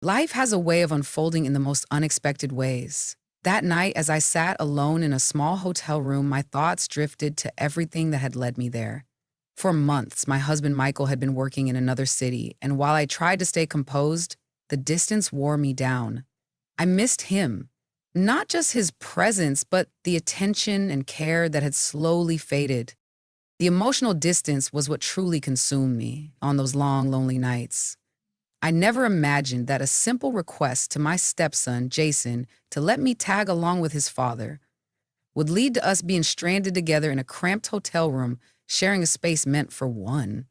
Life has a way of unfolding in the most unexpected ways. That night, as I sat alone in a small hotel room, my thoughts drifted to everything that had led me there. For months, my husband Michael had been working in another city, and while I tried to stay composed, the distance wore me down. I missed him. Not just his presence, but the attention and care that had slowly faded. The emotional distance was what truly consumed me on those long, lonely nights. I never imagined that a simple request to my stepson, Jason, to let me tag along with his father would lead to us being stranded together in a cramped hotel room, sharing a space meant for one.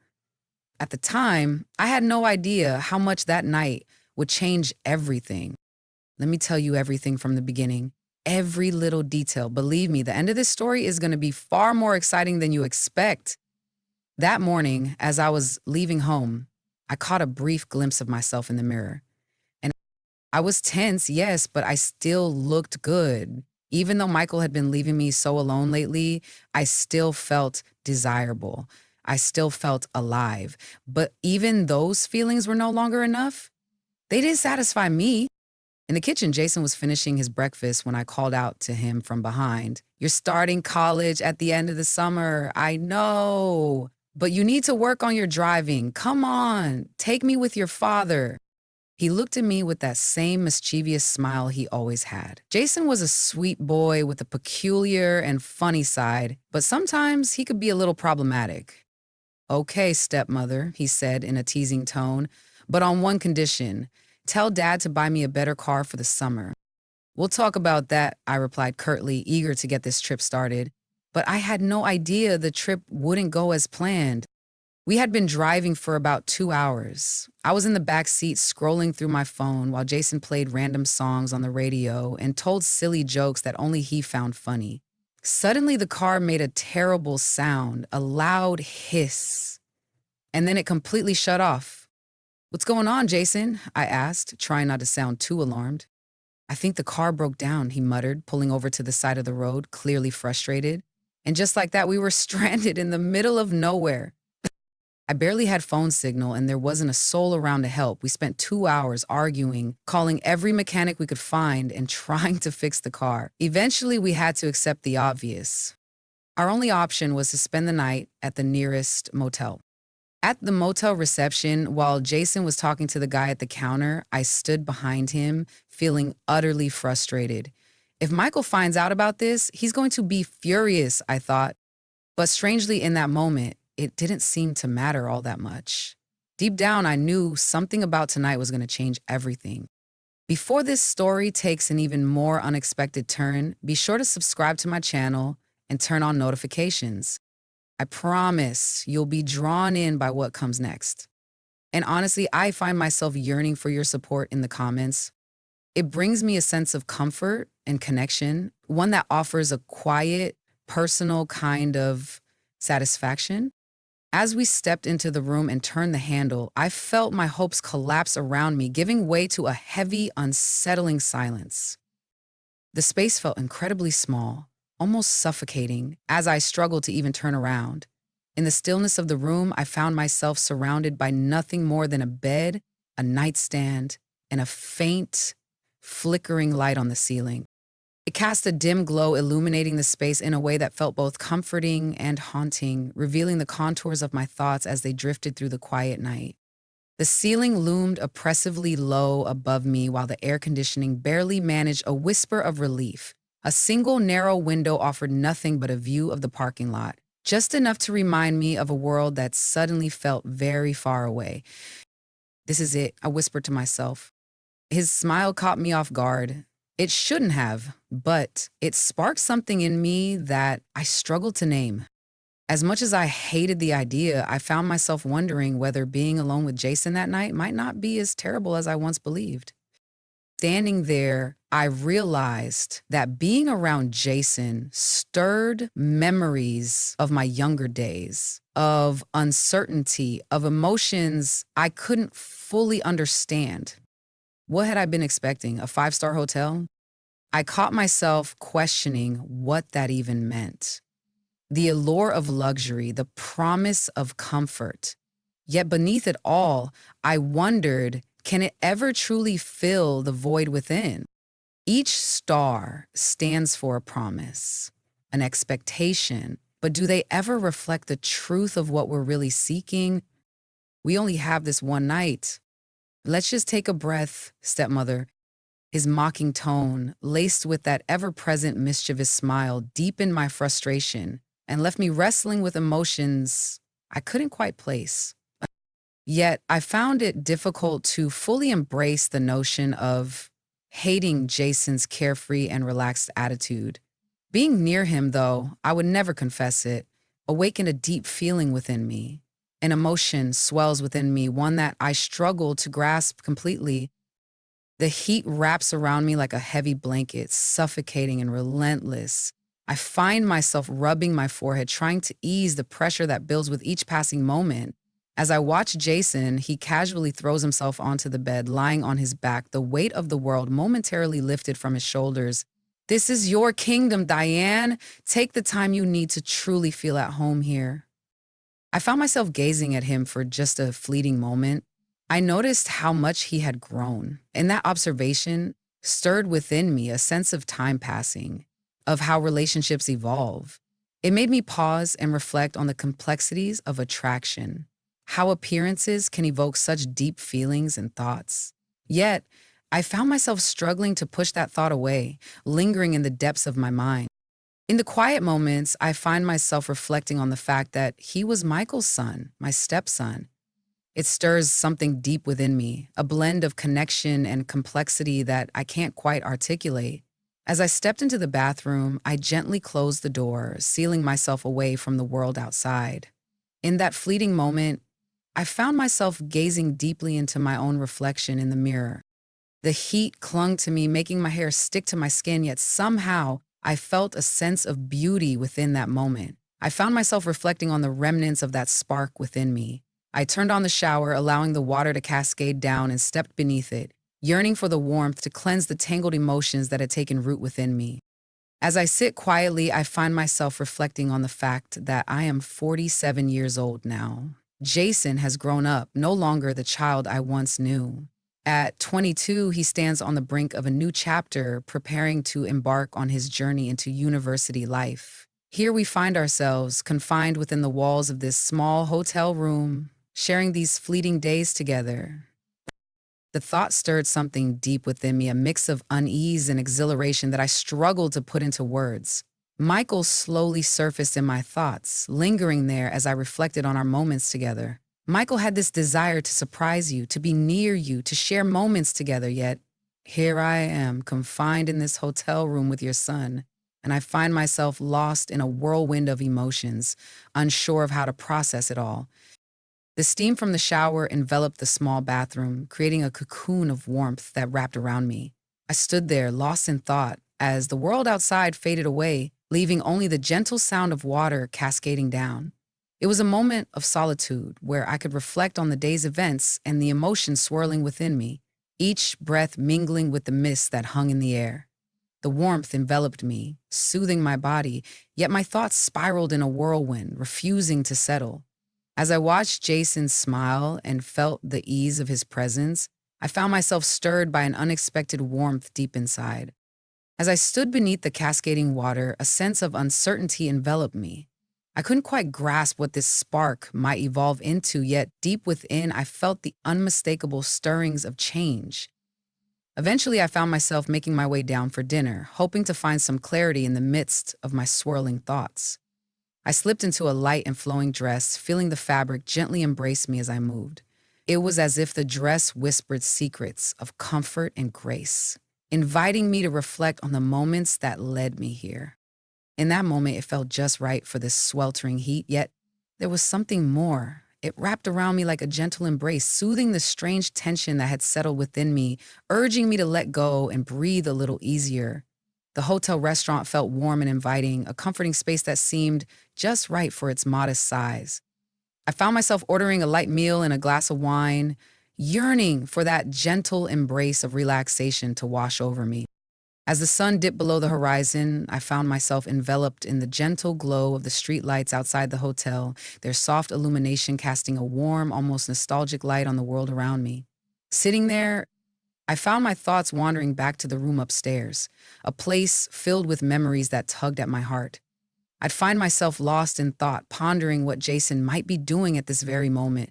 At the time, I had no idea how much that night would change everything. Let me tell you everything from the beginning. Every little detail. Believe me, the end of this story is going to be far more exciting than you expect. That morning, as I was leaving home, I caught a brief glimpse of myself in the mirror. And I was tense, yes, but I still looked good. Even though Michael had been leaving me so alone lately, I still felt desirable. I still felt alive. But even those feelings were no longer enough. They didn't satisfy me. In the kitchen, Jason was finishing his breakfast when I called out to him from behind. "You're starting college at the end of the summer. I know. But you need to work on your driving. Come on, take me with your father." He looked at me with that same mischievous smile he always had. Jason was a sweet boy with a peculiar and funny side, but sometimes he could be a little problematic. "Okay, stepmother," he said in a teasing tone, "but on one condition. Tell Dad to buy me a better car for the summer." "We'll talk about that," I replied curtly, eager to get this trip started. But I had no idea the trip wouldn't go as planned. We had been driving for about 2 hours. I was in the back seat scrolling through my phone while Jason played random songs on the radio and told silly jokes that only he found funny. Suddenly, the car made a terrible sound, a loud hiss, and then it completely shut off. "What's going on, Jason?" I asked, trying not to sound too alarmed. "I think the car broke down," he muttered, pulling over to the side of the road, clearly frustrated. And just like that, we were stranded in the middle of nowhere. I barely had phone signal and there wasn't a soul around to help. We spent 2 hours arguing, calling every mechanic we could find and trying to fix the car. Eventually, we had to accept the obvious. Our only option was to spend the night at the nearest motel. At the motel reception, while Jason was talking to the guy at the counter, I stood behind him, feeling utterly frustrated. If Michael finds out about this, he's going to be furious, I thought. But strangely, in that moment, it didn't seem to matter all that much. Deep down, I knew something about tonight was going to change everything. Before this story takes an even more unexpected turn, be sure to subscribe to my channel and turn on notifications. I promise you'll be drawn in by what comes next. And honestly, I find myself yearning for your support in the comments. It brings me a sense of comfort and connection, one that offers a quiet, personal kind of satisfaction. As we stepped into the room and turned the handle, I felt my hopes collapse around me, giving way to a heavy, unsettling silence. The space felt incredibly small, almost suffocating, as I struggled to even turn around. In the stillness of the room, I found myself surrounded by nothing more than a bed, a nightstand, and a faint, flickering light on the ceiling. It cast a dim glow, illuminating the space in a way that felt both comforting and haunting, revealing the contours of my thoughts as they drifted through the quiet night. The ceiling loomed oppressively low above me while the air conditioning barely managed a whisper of relief. A single narrow window offered nothing but a view of the parking lot, just enough to remind me of a world that suddenly felt very far away. "This is it," I whispered to myself. His smile caught me off guard. It shouldn't have, but it sparked something in me that I struggled to name. As much as I hated the idea, I found myself wondering whether being alone with Jason that night might not be as terrible as I once believed. Standing there, I realized that being around Jason stirred memories of my younger days, of uncertainty, of emotions I couldn't fully understand. What had I been expecting? A five-star hotel? I caught myself questioning what that even meant. The allure of luxury, the promise of comfort. Yet beneath it all, I wondered, Can it ever truly fill the void within? Each star stands for a promise, an expectation, but do they ever reflect the truth of what we're really seeking? We only have this one night. Let's just take a breath, stepmother. His mocking tone, laced with that ever present mischievous smile, deepened my frustration and left me wrestling with emotions I couldn't quite place. Yet I found it difficult to fully embrace the notion of hating Jason's carefree and relaxed attitude. Being near him, though, I would never confess it, awakened a deep feeling within me. An emotion swells within me, one that I struggle to grasp completely. The heat wraps around me like a heavy blanket, suffocating and relentless. I find myself rubbing my forehead, trying to ease the pressure that builds with each passing moment. As I watch Jason, he casually throws himself onto the bed, lying on his back, the weight of the world momentarily lifted from his shoulders. This is your kingdom, Diane. Take the time you need to truly feel at home here. I found myself gazing at him for just a fleeting moment. I noticed how much he had grown, and that observation stirred within me a sense of time passing, of how relationships evolve. It made me pause and reflect on the complexities of attraction, how appearances can evoke such deep feelings and thoughts. Yet, I found myself struggling to push that thought away, lingering in the depths of my mind. In the quiet moments, I find myself reflecting on the fact that he was Michael's son, my stepson. It stirs something deep within me, a blend of connection and complexity that I can't quite articulate. As I stepped into the bathroom, I gently closed the door, sealing myself away from the world outside. In that fleeting moment, I found myself gazing deeply into my own reflection in the mirror. The heat clung to me, making my hair stick to my skin, yet somehow I felt a sense of beauty within that moment. I found myself reflecting on the remnants of that spark within me. I turned on the shower, allowing the water to cascade down, and stepped beneath it, yearning for the warmth to cleanse the tangled emotions that had taken root within me. As I sit quietly, I find myself reflecting on the fact that I am 47 years old now. Jason has grown up, no longer the child I once knew. At 22, he stands on the brink of a new chapter, preparing to embark on his journey into university life. Here we find ourselves confined within the walls of this small hotel room, sharing these fleeting days together. The thought stirred something deep within me, a mix of unease and exhilaration that I struggled to put into words. Michael slowly surfaced in my thoughts, lingering there as I reflected on our moments together. Michael had this desire to surprise you, to be near you, to share moments together, yet here I am, confined in this hotel room with your son, and I find myself lost in a whirlwind of emotions, unsure of how to process it all. The steam from the shower enveloped the small bathroom, creating a cocoon of warmth that wrapped around me. I stood there, lost in thought, as the world outside faded away, leaving only the gentle sound of water cascading down. It was a moment of solitude where I could reflect on the day's events and the emotions swirling within me, each breath mingling with the mist that hung in the air. The warmth enveloped me, soothing my body, yet my thoughts spiraled in a whirlwind, refusing to settle. As I watched Jason smile and felt the ease of his presence, I found myself stirred by an unexpected warmth deep inside. As I stood beneath the cascading water, a sense of uncertainty enveloped me. I couldn't quite grasp what this spark might evolve into, yet deep within I felt the unmistakable stirrings of change. Eventually, I found myself making my way down for dinner, hoping to find some clarity in the midst of my swirling thoughts. I slipped into a light and flowing dress, feeling the fabric gently embrace me as I moved. It was as if the dress whispered secrets of comfort and grace, inviting me to reflect on the moments that led me here. In that moment, it felt just right for this sweltering heat, yet there was something more. It wrapped around me like a gentle embrace, soothing the strange tension that had settled within me, urging me to let go and breathe a little easier. The hotel restaurant felt warm and inviting, a comforting space that seemed just right for its modest size. I found myself ordering a light meal and a glass of wine, yearning for that gentle embrace of relaxation to wash over me. As the sun dipped below the horizon, I found myself enveloped in the gentle glow of the streetlights outside the hotel, their soft illumination casting a warm, almost nostalgic light on the world around me. Sitting there, I found my thoughts wandering back to the room upstairs, a place filled with memories that tugged at my heart. I'd find myself lost in thought, pondering what Jason might be doing at this very moment.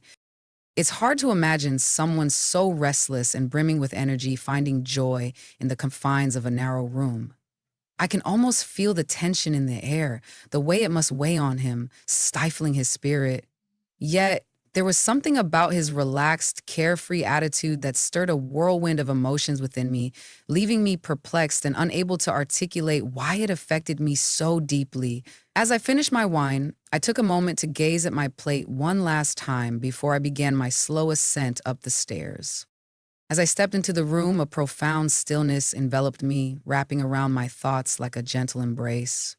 It's hard to imagine someone so restless and brimming with energy finding joy in the confines of a narrow room. I can almost feel the tension in the air, the way it must weigh on him, stifling his spirit. Yet, there was something about his relaxed, carefree attitude that stirred a whirlwind of emotions within me, leaving me perplexed and unable to articulate why it affected me so deeply. As I finished my wine, I took a moment to gaze at my plate one last time before I began my slow ascent up the stairs. As I stepped into the room, a profound stillness enveloped me, wrapping around my thoughts like a gentle embrace.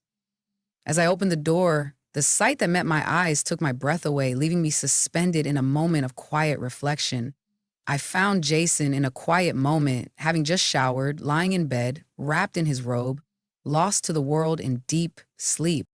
As I opened the door, the sight that met my eyes took my breath away, leaving me suspended in a moment of quiet reflection. I found Jason in a quiet moment, having just showered, lying in bed, wrapped in his robe, lost to the world in deep sleep.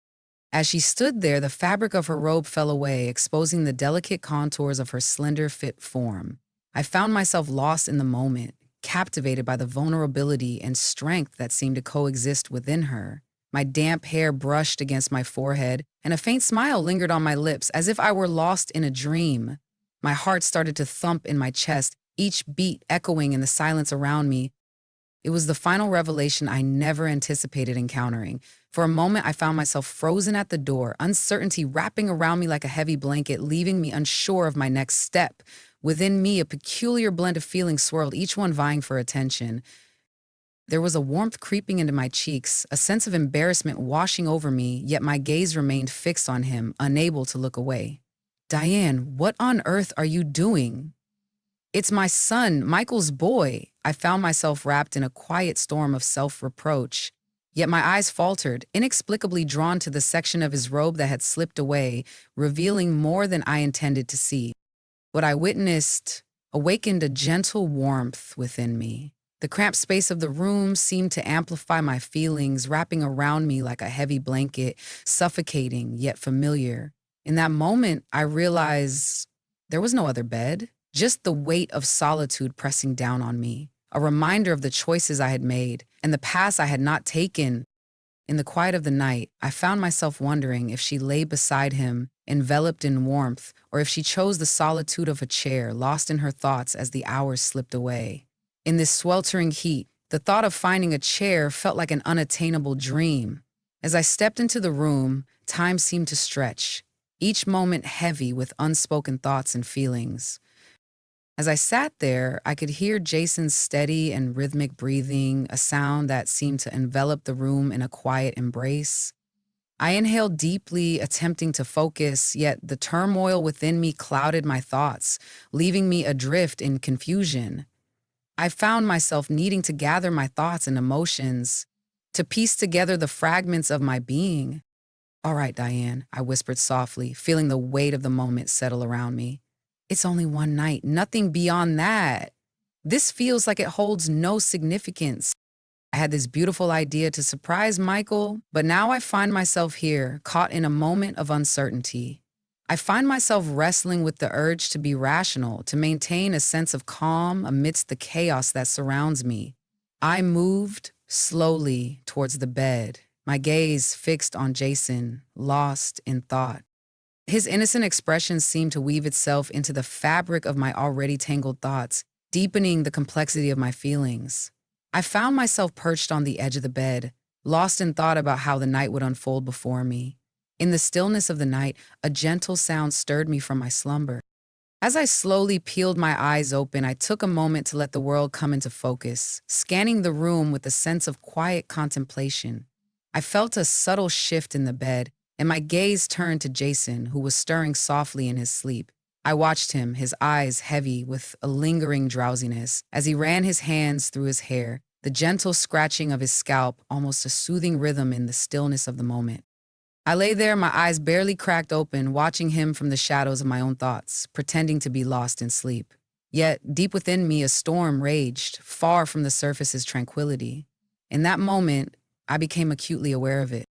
As she stood there, the fabric of her robe fell away, exposing the delicate contours of her slender, fit form. I found myself lost in the moment, captivated by the vulnerability and strength that seemed to coexist within her. My damp hair brushed against my forehead, and a faint smile lingered on my lips, as if I were lost in a dream. My heart started to thump in my chest, each beat echoing in the silence around me. It was the final revelation I never anticipated encountering. For a moment, I found myself frozen at the door, uncertainty wrapping around me like a heavy blanket, leaving me unsure of my next step. Within me, a peculiar blend of feelings swirled, each one vying for attention. There was a warmth creeping into my cheeks, a sense of embarrassment washing over me, yet my gaze remained fixed on him, unable to look away. "Diane, what on earth are you doing?" "It's my son, Michael's boy." I found myself wrapped in a quiet storm of self-reproach. Yet my eyes faltered, inexplicably drawn to the section of his robe that had slipped away, revealing more than I intended to see. What I witnessed awakened a gentle warmth within me. The cramped space of the room seemed to amplify my feelings, wrapping around me like a heavy blanket, suffocating yet familiar. In that moment, I realized there was no other bed, just the weight of solitude pressing down on me, a reminder of the choices I had made and the paths I had not taken. In the quiet of the night, I found myself wondering if she lay beside him, enveloped in warmth, or if she chose the solitude of a chair, lost in her thoughts as the hours slipped away. In this sweltering heat, the thought of finding a chair felt like an unattainable dream. As I stepped into the room, time seemed to stretch, each moment heavy with unspoken thoughts and feelings. As I sat there, I could hear Jason's steady and rhythmic breathing, a sound that seemed to envelop the room in a quiet embrace. I inhaled deeply, attempting to focus, yet the turmoil within me clouded my thoughts, leaving me adrift in confusion. I found myself needing to gather my thoughts and emotions, to piece together the fragments of my being. "All right, Diane," I whispered softly, feeling the weight of the moment settle around me. "It's only one night, nothing beyond that. This feels like it holds no significance. I had this beautiful idea to surprise Michael, but now I find myself here, caught in a moment of uncertainty. I find myself wrestling with the urge to be rational, to maintain a sense of calm amidst the chaos that surrounds me. I moved slowly towards the bed, my gaze fixed on Jason, lost in thought. His innocent expression seemed to weave itself into the fabric of my already tangled thoughts, deepening the complexity of my feelings. I found myself perched on the edge of the bed, lost in thought about how the night would unfold before me. In the stillness of the night, a gentle sound stirred me from my slumber. As I slowly peeled my eyes open, I took a moment to let the world come into focus, scanning the room with a sense of quiet contemplation. I felt a subtle shift in the bed, and my gaze turned to Jason, who was stirring softly in his sleep. I watched him, his eyes heavy with a lingering drowsiness, as he ran his hands through his hair, the gentle scratching of his scalp almost a soothing rhythm in the stillness of the moment. I lay there, my eyes barely cracked open, watching him from the shadows of my own thoughts, pretending to be lost in sleep. Yet, deep within me, a storm raged, far from the surface's tranquility. In that moment, I became acutely aware of it.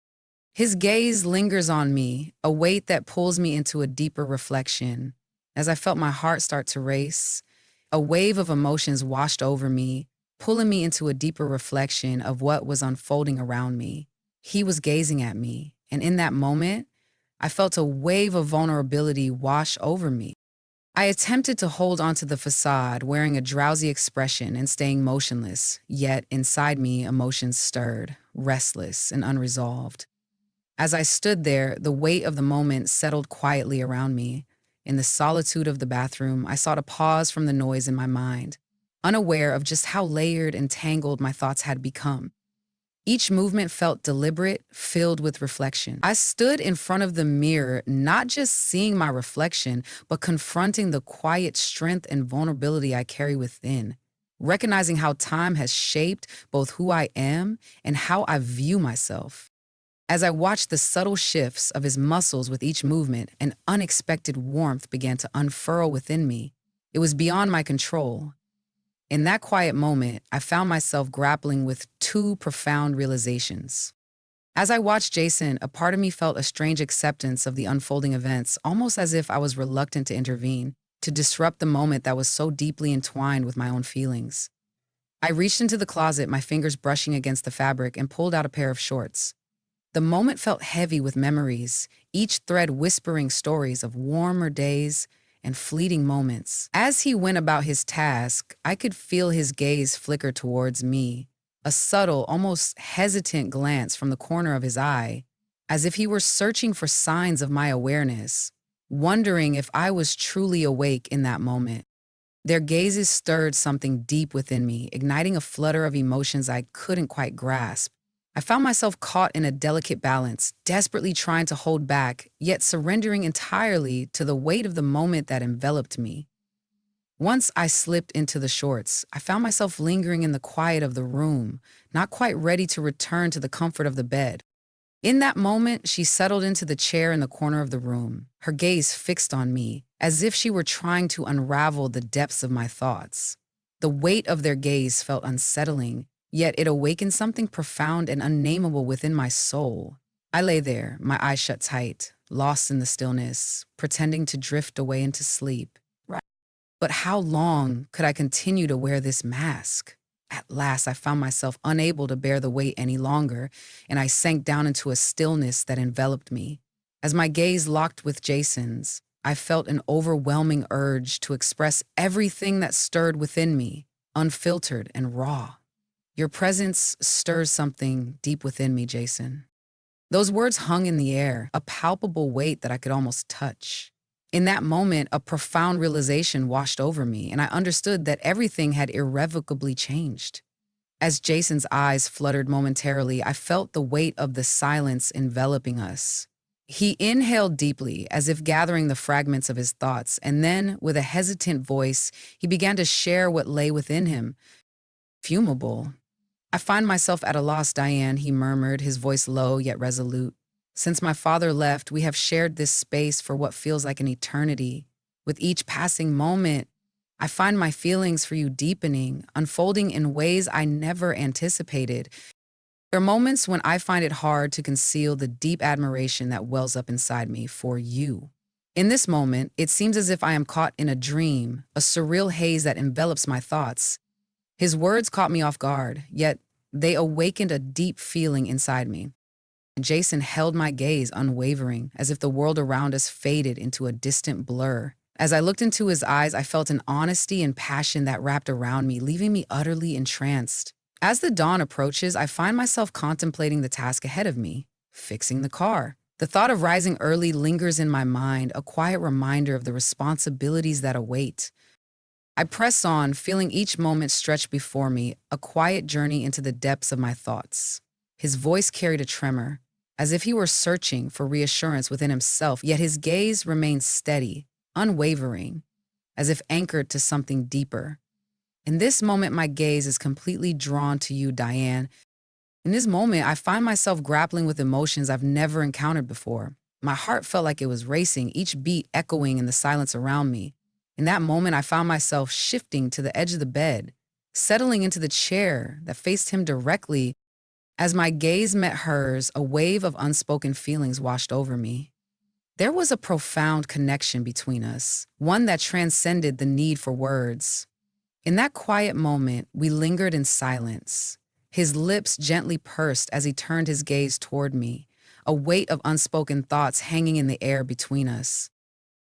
His gaze lingers on me, a weight that pulls me into a deeper reflection. As I felt my heart start to race, A wave of emotions washed over me, pulling me into a deeper reflection of what was unfolding around me. He was gazing at me, and in that moment, I felt a wave of vulnerability wash over me. I attempted to hold onto the facade, wearing a drowsy expression and staying motionless, yet inside me, emotions stirred, restless and unresolved. As I stood there, the weight of the moment settled quietly around me. In the solitude of the bathroom, I sought a pause from the noise in my mind, unaware of just how layered and tangled my thoughts had become. Each movement felt deliberate, filled with reflection. I stood in front of the mirror, not just seeing my reflection, but confronting the quiet strength and vulnerability I carry within, recognizing how time has shaped both who I am and how I view myself. As I watched the subtle shifts of his muscles with each movement, an unexpected warmth began to unfurl within me. It was beyond my control. In that quiet moment, I found myself grappling with two profound realizations. As I watched Jason, a part of me felt a strange acceptance of the unfolding events, almost as if I was reluctant to intervene, to disrupt the moment that was so deeply entwined with my own feelings. I reached into the closet, my fingers brushing against the fabric, and pulled out a pair of shorts. The moment felt heavy with memories, each thread whispering stories of warmer days and fleeting moments. As he went about his task, I could feel his gaze flicker towards me, a subtle, almost hesitant glance from the corner of his eye, as if he were searching for signs of my awareness, wondering if I was truly awake in that moment. Their gazes stirred something deep within me, igniting a flutter of emotions I couldn't quite grasp. I found myself caught in a delicate balance, desperately trying to hold back, yet surrendering entirely to the weight of the moment that enveloped me. Once I slipped into the shorts, I found myself lingering in the quiet of the room, not quite ready to return to the comfort of the bed. In that moment, she settled into the chair in the corner of the room, her gaze fixed on me, as if she were trying to unravel the depths of my thoughts. The weight of their gaze felt unsettling, yet it awakened something profound and unnameable within my soul. I lay there, my eyes shut tight, lost in the stillness, pretending to drift away into sleep. But how long could I continue to wear this mask? At last, I found myself unable to bear the weight any longer, and I sank down into a stillness that enveloped me. As my gaze locked with Jason's, I felt an overwhelming urge to express everything that stirred within me, unfiltered and raw. Your presence stirs something deep within me, Jason. Those words hung in the air, a palpable weight that I could almost touch. In that moment, a profound realization washed over me, and I understood that everything had irrevocably changed. As Jason's eyes fluttered momentarily, I felt the weight of the silence enveloping us. He inhaled deeply, as if gathering the fragments of his thoughts, and then, with a hesitant voice, he began to share what lay within him. Fumable. I find myself at a loss, Diane, he murmured, his voice low yet resolute. Since my father left, we have shared this space for what feels like an eternity. With each passing moment, I find my feelings for you deepening, unfolding in ways I never anticipated. There are moments when I find it hard to conceal the deep admiration that wells up inside me for you. In this moment, it seems as if I am caught in a dream, a surreal haze that envelops my thoughts. His words caught me off guard, yet they awakened a deep feeling inside me. Jason held my gaze unwavering, as if the world around us faded into a distant blur. As I looked into his eyes, I felt an honesty and passion that wrapped around me, leaving me utterly entranced. As the dawn approaches, I find myself contemplating the task ahead of me, fixing the car. The thought of rising early lingers in my mind, a quiet reminder of the responsibilities that await. I press on, feeling each moment stretch before me, a quiet journey into the depths of my thoughts. His voice carried a tremor, as if he were searching for reassurance within himself, yet his gaze remained steady, unwavering, as if anchored to something deeper. In this moment, my gaze is completely drawn to you, Diane. In this moment, I find myself grappling with emotions I've never encountered before. My heart felt like it was racing, each beat echoing in the silence around me. In that moment, I found myself shifting to the edge of the bed, settling into the chair that faced him directly. As my gaze met hers, a wave of unspoken feelings washed over me. There was a profound connection between us, one that transcended the need for words. In that quiet moment, we lingered in silence. His lips gently pursed as he turned his gaze toward me, a weight of unspoken thoughts hanging in the air between us.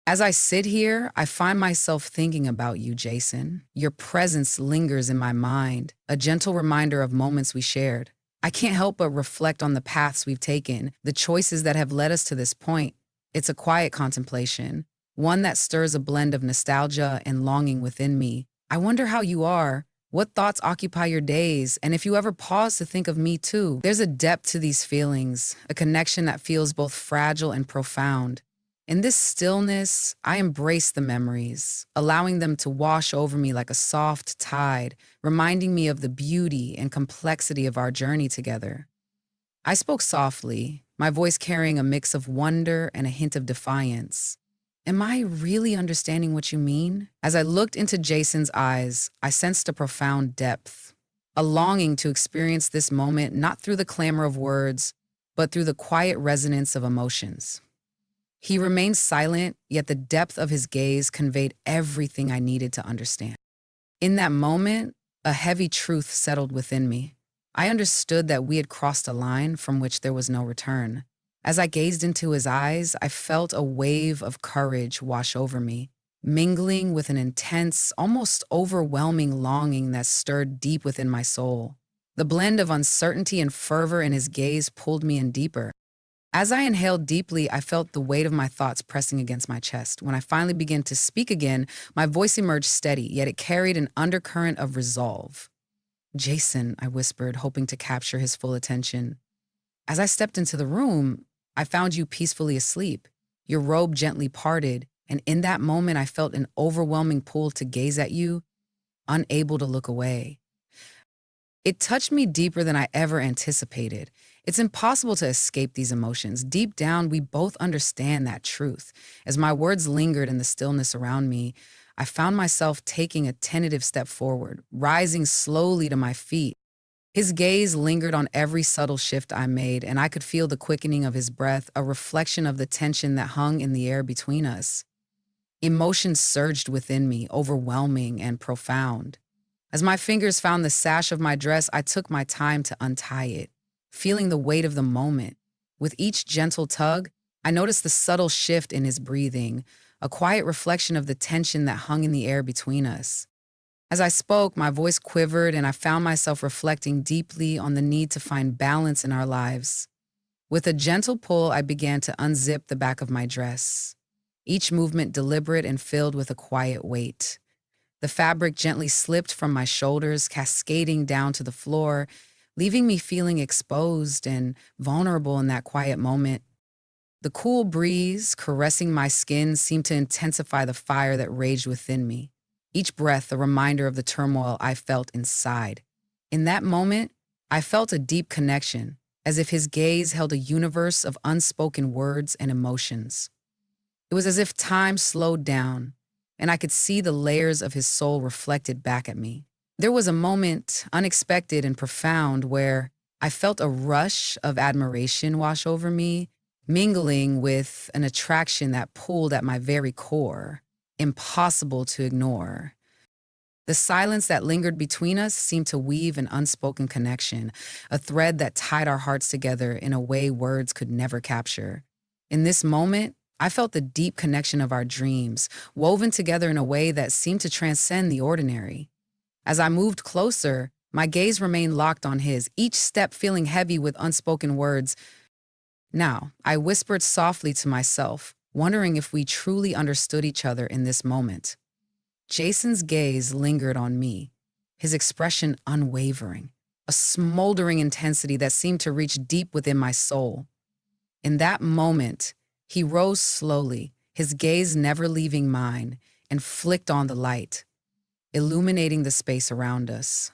As I sit here, I find myself thinking about you, Jason. Your presence lingers in my mind, a gentle reminder of moments we shared. I can't help but reflect on the paths we've taken, the choices that have led us to this point. It's a quiet contemplation, one that stirs a blend of nostalgia and longing within me. I wonder how you are, what thoughts occupy your days, and if you ever pause to think of me too. There's a depth to these feelings, a connection that feels both fragile and profound. In this stillness, I embrace the memories, allowing them to wash over me like a soft tide, reminding me of the beauty and complexity of our journey together. I spoke softly, my voice carrying a mix of wonder and a hint of defiance. Am I really understanding what you mean? As I looked into Jason's eyes, I sensed a profound depth, a longing to experience this moment not through the clamor of words, but through the quiet resonance of emotions. He remained silent, yet the depth of his gaze conveyed everything I needed to understand. In that moment, a heavy truth settled within me. I understood that we had crossed a line from which there was no return. As I gazed into his eyes, I felt a wave of courage wash over me, mingling with an intense, almost overwhelming longing that stirred deep within my soul. The blend of uncertainty and fervor in his gaze pulled me in deeper. As I inhaled deeply, I felt the weight of my thoughts pressing against my chest. When I finally began to speak again, my voice emerged steady, yet it carried an undercurrent of resolve. Jason, I whispered, hoping to capture his full attention. As I stepped into the room, I found you peacefully asleep, your robe gently parted, and in that moment I felt an overwhelming pull to gaze at you, unable to look away. It touched me deeper than I ever anticipated. It's impossible to escape these emotions. Deep down, we both understand that truth. As my words lingered in the stillness around me, I found myself taking a tentative step forward, rising slowly to my feet. His gaze lingered on every subtle shift I made, and I could feel the quickening of his breath, a reflection of the tension that hung in the air between us. Emotions surged within me, overwhelming and profound. As my fingers found the sash of my dress, I took my time to untie it, feeling the weight of the moment. With each gentle tug, I noticed the subtle shift in his breathing, a quiet reflection of the tension that hung in the air between us. As I spoke, my voice quivered and I found myself reflecting deeply on the need to find balance in our lives. With a gentle pull, I began to unzip the back of my dress, each movement deliberate and filled with a quiet weight. The fabric gently slipped from my shoulders, cascading down to the floor, leaving me feeling exposed and vulnerable in that quiet moment. The cool breeze caressing my skin seemed to intensify the fire that raged within me, each breath a reminder of the turmoil I felt inside. In that moment, I felt a deep connection, as if his gaze held a universe of unspoken words and emotions. It was as if time slowed down, and I could see the layers of his soul reflected back at me. There was a moment, unexpected and profound, where I felt a rush of admiration wash over me, mingling with an attraction that pulled at my very core, impossible to ignore. The silence that lingered between us seemed to weave an unspoken connection, a thread that tied our hearts together in a way words could never capture. In this moment, I felt the deep connection of our dreams, woven together in a way that seemed to transcend the ordinary. As I moved closer, my gaze remained locked on his, each step feeling heavy with unspoken words. Now, I whispered softly to myself, wondering if we truly understood each other in this moment. Jason's gaze lingered on me, his expression unwavering, a smoldering intensity that seemed to reach deep within my soul. In that moment, he rose slowly, his gaze never leaving mine, and flicked on the light, illuminating the space around us.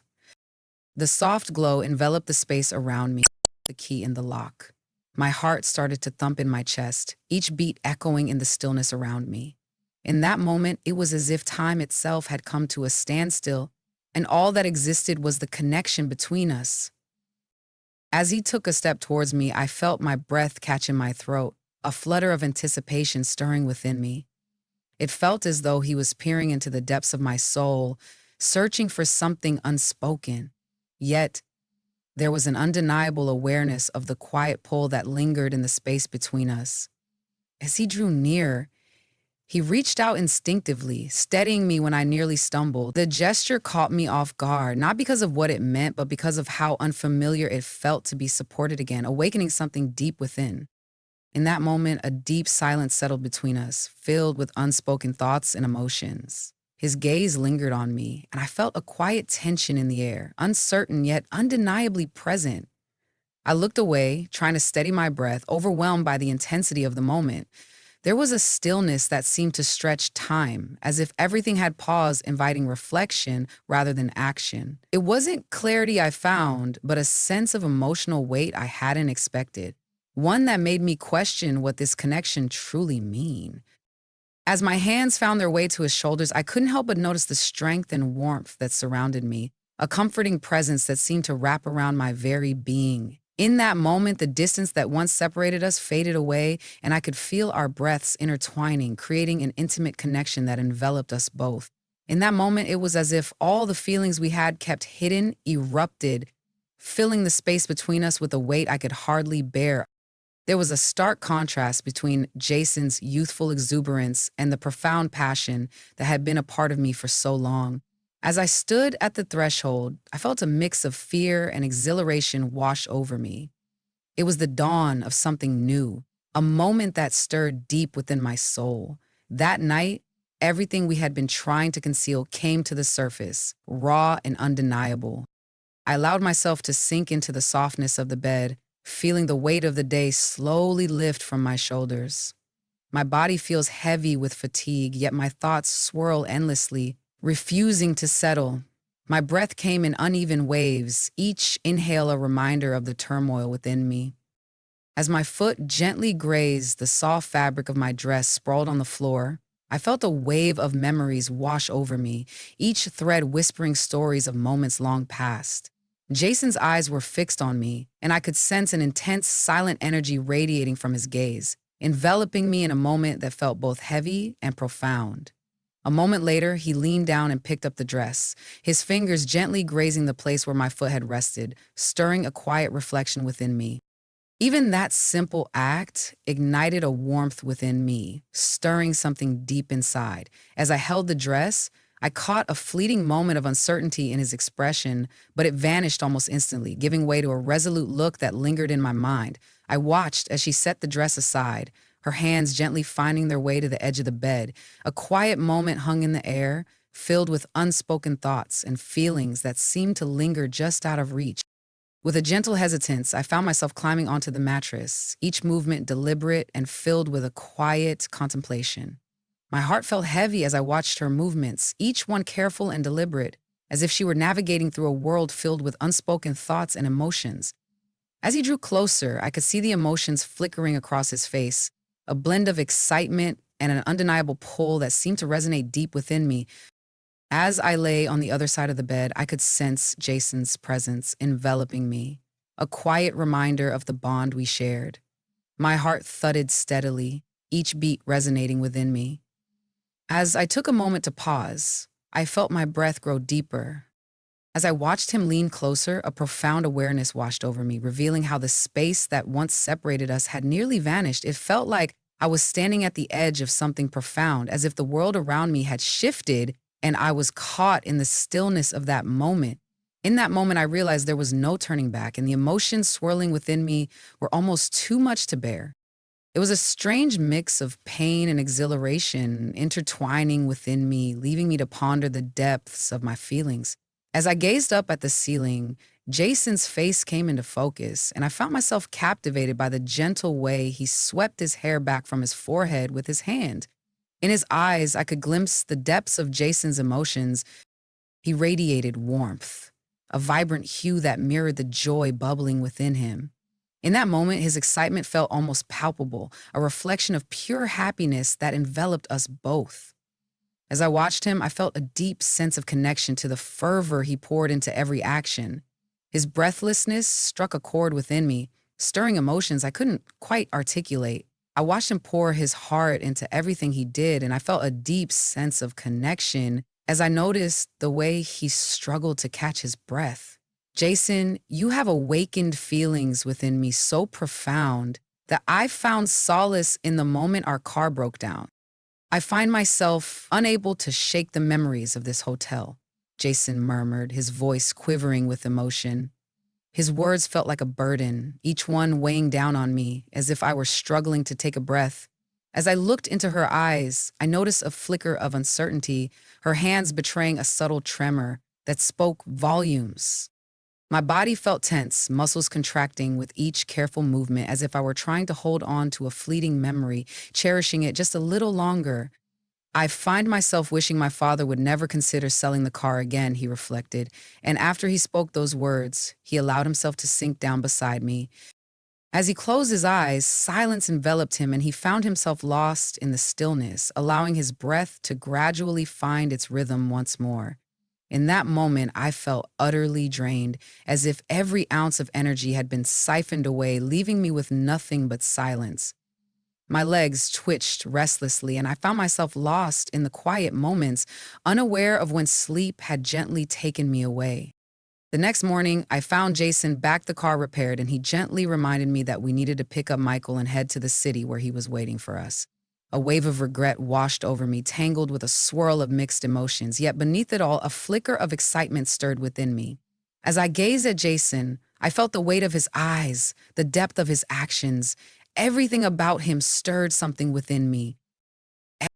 The soft glow enveloped the space around me, the key in the lock. My heart started to thump in my chest, each beat echoing in the stillness around me. In that moment, it was as if time itself had come to a standstill, and all that existed was the connection between us. As he took a step towards me, I felt my breath catch in my throat, a flutter of anticipation stirring within me. It felt as though he was peering into the depths of my soul, searching for something unspoken. Yet, there was an undeniable awareness of the quiet pull that lingered in the space between us. As he drew near, he reached out instinctively, steadying me when I nearly stumbled. The gesture caught me off guard, not because of what it meant, but because of how unfamiliar it felt to be supported again, awakening something deep within. In that moment, a deep silence settled between us, filled with unspoken thoughts and emotions. His gaze lingered on me, and I felt a quiet tension in the air, uncertain yet undeniably present. I looked away, trying to steady my breath, overwhelmed by the intensity of the moment. There was a stillness that seemed to stretch time, as if everything had paused, inviting reflection rather than action. It wasn't clarity I found, but a sense of emotional weight I hadn't expected, one that made me question what this connection truly mean. As my hands found their way to his shoulders, I couldn't help but notice the strength and warmth that surrounded me, a comforting presence that seemed to wrap around my very being. In that moment, the distance that once separated us faded away, and I could feel our breaths intertwining, creating an intimate connection that enveloped us both. In that moment, it was as if all the feelings we had kept hidden erupted, filling the space between us with a weight I could hardly bear. There was a stark contrast between Jason's youthful exuberance and the profound passion that had been a part of me for so long. As I stood at the threshold, I felt a mix of fear and exhilaration wash over me. It was the dawn of something new, a moment that stirred deep within my soul. That night, everything we had been trying to conceal came to the surface, raw and undeniable. I allowed myself to sink into the softness of the bed, feeling the weight of the day slowly lift from my shoulders. My body feels heavy with fatigue, yet my thoughts swirl endlessly, refusing to settle. My breath came in uneven waves, each inhale a reminder of the turmoil within me. As my foot gently grazed the soft fabric of my dress sprawled on the floor, I felt a wave of memories wash over me, each thread whispering stories of moments long past. Jason's eyes were fixed on me, and I could sense an intense, silent energy radiating from his gaze, enveloping me in a moment that felt both heavy and profound. A moment later, he leaned down and picked up the dress, his fingers gently grazing the place where my foot had rested, stirring a quiet reflection within me. Even that simple act ignited a warmth within me, stirring something deep inside. As I held the dress, I caught a fleeting moment of uncertainty in his expression, but it vanished almost instantly, giving way to a resolute look that lingered in my mind. I watched as she set the dress aside, her hands gently finding their way to the edge of the bed. A quiet moment hung in the air, filled with unspoken thoughts and feelings that seemed to linger just out of reach. With a gentle hesitance, I found myself climbing onto the mattress, each movement deliberate and filled with a quiet contemplation. My heart felt heavy as I watched her movements, each one careful and deliberate, as if she were navigating through a world filled with unspoken thoughts and emotions. As he drew closer, I could see the emotions flickering across his face, a blend of excitement and an undeniable pull that seemed to resonate deep within me. As I lay on the other side of the bed, I could sense Jason's presence enveloping me, a quiet reminder of the bond we shared. My heart thudded steadily, each beat resonating within me. As I took a moment to pause, I felt my breath grow deeper. As I watched him lean closer, a profound awareness washed over me, revealing how the space that once separated us had nearly vanished. It felt like I was standing at the edge of something profound, as if the world around me had shifted and I was caught in the stillness of that moment. In that moment, I realized there was no turning back, and the emotions swirling within me were almost too much to bear. It was a strange mix of pain and exhilaration intertwining within me, leaving me to ponder the depths of my feelings. As I gazed up at the ceiling, Jason's face came into focus, and I found myself captivated by the gentle way he swept his hair back from his forehead with his hand. In his eyes, I could glimpse the depths of Jason's emotions. He radiated warmth, a vibrant hue that mirrored the joy bubbling within him. In that moment, his excitement felt almost palpable, a reflection of pure happiness that enveloped us both. As I watched him, I felt a deep sense of connection to the fervor he poured into every action. His breathlessness struck a chord within me, stirring emotions I couldn't quite articulate. I watched him pour his heart into everything he did, and I felt a deep sense of connection as I noticed the way he struggled to catch his breath. Jason, you have awakened feelings within me so profound that I found solace in the moment our car broke down. I find myself unable to shake the memories of this hotel, Jason murmured, his voice quivering with emotion. His words felt like a burden, each one weighing down on me as if I were struggling to take a breath. As I looked into her eyes, I noticed a flicker of uncertainty, her hands betraying a subtle tremor that spoke volumes. My body felt tense, muscles contracting with each careful movement as if I were trying to hold on to a fleeting memory, cherishing it just a little longer. I find myself wishing my father would never consider selling the car again, he reflected, and after he spoke those words, he allowed himself to sink down beside me. As he closed his eyes, silence enveloped him and he found himself lost in the stillness, allowing his breath to gradually find its rhythm once more. In that moment, I felt utterly drained, as if every ounce of energy had been siphoned away, leaving me with nothing but silence. My legs twitched restlessly, and I found myself lost in the quiet moments, unaware of when sleep had gently taken me away. The next morning, I found Jason back the car repaired, and he gently reminded me that we needed to pick up Michael and head to the city where he was waiting for us. A wave of regret washed over me, tangled with a swirl of mixed emotions, yet beneath it all, a flicker of excitement stirred within me. As I gazed at Jason, I felt the weight of his eyes, the depth of his actions. Everything about him stirred something within me,